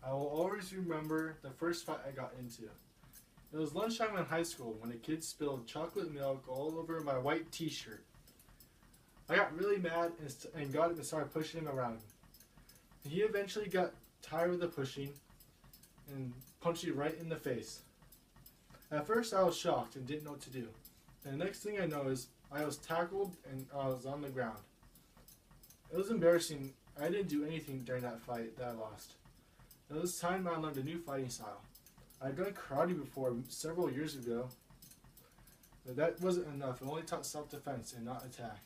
I will always remember the first fight I got into. It was lunchtime in high school when a kid spilled chocolate milk all over my white t-shirt. I got really mad and got him and started pushing him around. And he eventually got tired of the pushing and punched me right in the face. At first I was shocked and didn't know what to do. And the next thing I know is I was tackled and I was on the ground. It was embarrassing. I didn't do anything during that fight that I lost. It was time I learned a new fighting style. I'd done karate before several years ago, but that wasn't enough. It only taught self-defense and not attack.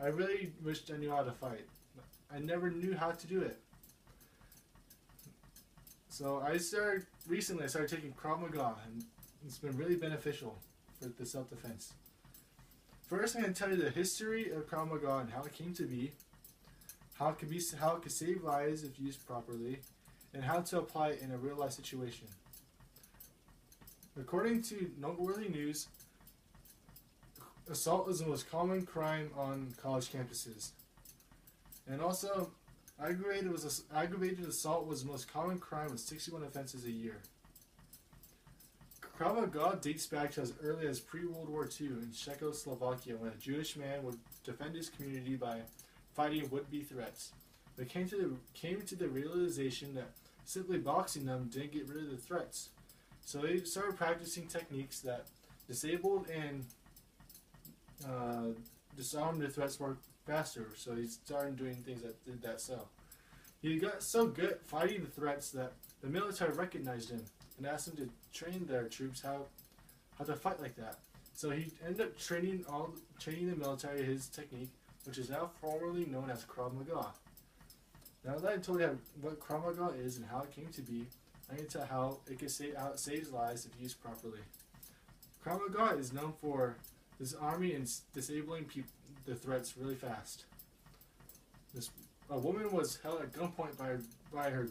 I really wished I knew how to fight. I never knew how to do it. So recently I started taking Krav Maga, and it's been really beneficial for the self-defense. First, I'm going to tell you the history of Krav Maga and how it came to be, how it could save lives if used properly, and how to apply it in a real-life situation. According to noteworthy news, assault is the most common crime on college campuses. And also, aggravated assault was the most common crime with 61 offenses a year. Krav Maga dates back to as early as pre-World War II in Czechoslovakia, when a Jewish man would defend his community by fighting would-be threats. They came to the realization that simply boxing them didn't get rid of the threats. So they started practicing techniques that disabled and disarmed the threats more faster. So he started doing things that did that so. He got so good at fighting the threats that the military recognized him and asked him to train their troops how to fight like that. So he ended up training the military his technique, which is now formally known as Krav Maga. Now that I told you what Krav Maga is and how it came to be, I'm going to tell how it saves lives if used properly. Krav Maga is known for disarming and disabling the threats really fast. A woman was held at gunpoint by her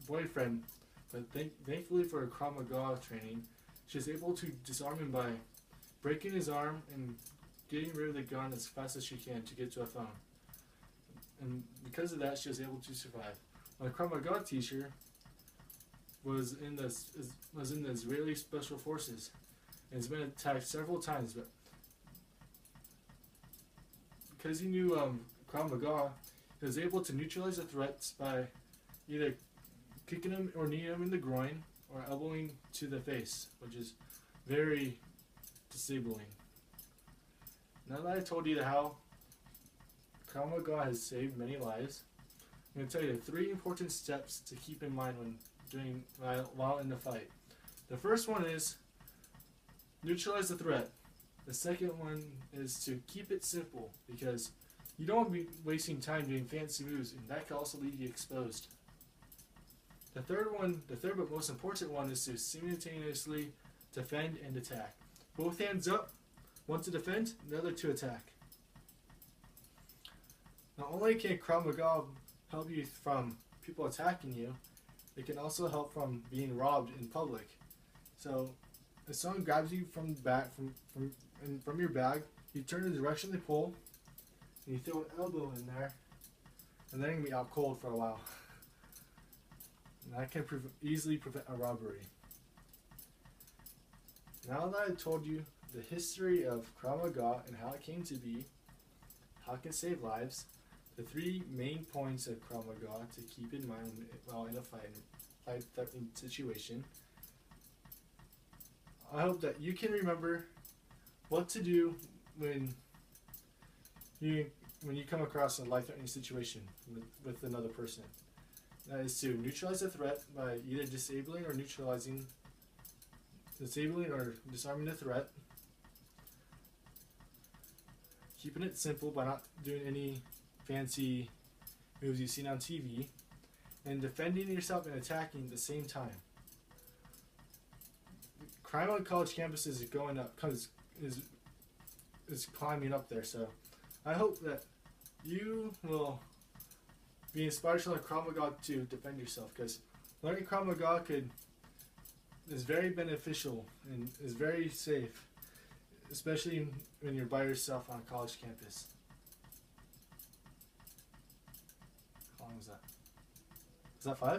boyfriend, but thankfully for her Krav Maga training, she was able to disarm him by breaking his arm and getting rid of the gun as fast as she can to get to a phone. And because of that, she was able to survive. My Krav Maga teacher was in the Israeli Special Forces and has been attacked several times, but because he knew Krav Maga, he was able to neutralize the threats by either kicking him or kneeing him in the groin or elbowing to the face, which is very disabling. Now that I told you how Krav Maga has saved many lives, I'm going to tell you the 3 important steps to keep in mind while in the fight. The first one is neutralize the threat. The second one is to keep it simple, because you don't want to be wasting time doing fancy moves, and that can also leave you exposed. The third but most important one is to simultaneously defend and attack. Both hands up, one to defend, the other to attack. Not only can Krav Maga help you from people attacking you, it can also help from being robbed in public. So if someone grabs you from the back, from your bag, you turn the direction they pull, and you throw an elbow in there, and then you're going to be out cold for a while. And that can easily prevent a robbery. Now that I've told you the history of Krav Maga and how it came to be, how it can save lives, the 3 main points of Krav Maga to keep in mind while in a fight-threatening situation, I hope that you can remember what to do when you come across a life-threatening situation with another person. That is to neutralize the threat by either disabling or disarming the threat. Keeping it simple by not doing any fancy moves you've seen on TV. And defending yourself and attacking at the same time. Crime on college campuses is going up, is climbing up there, so I hope that you will be inspired to learn Krav Maga to defend yourself, because learning Krav Maga is very beneficial and is very safe, especially when you're by yourself on a college campus. How long was that? Is that 5?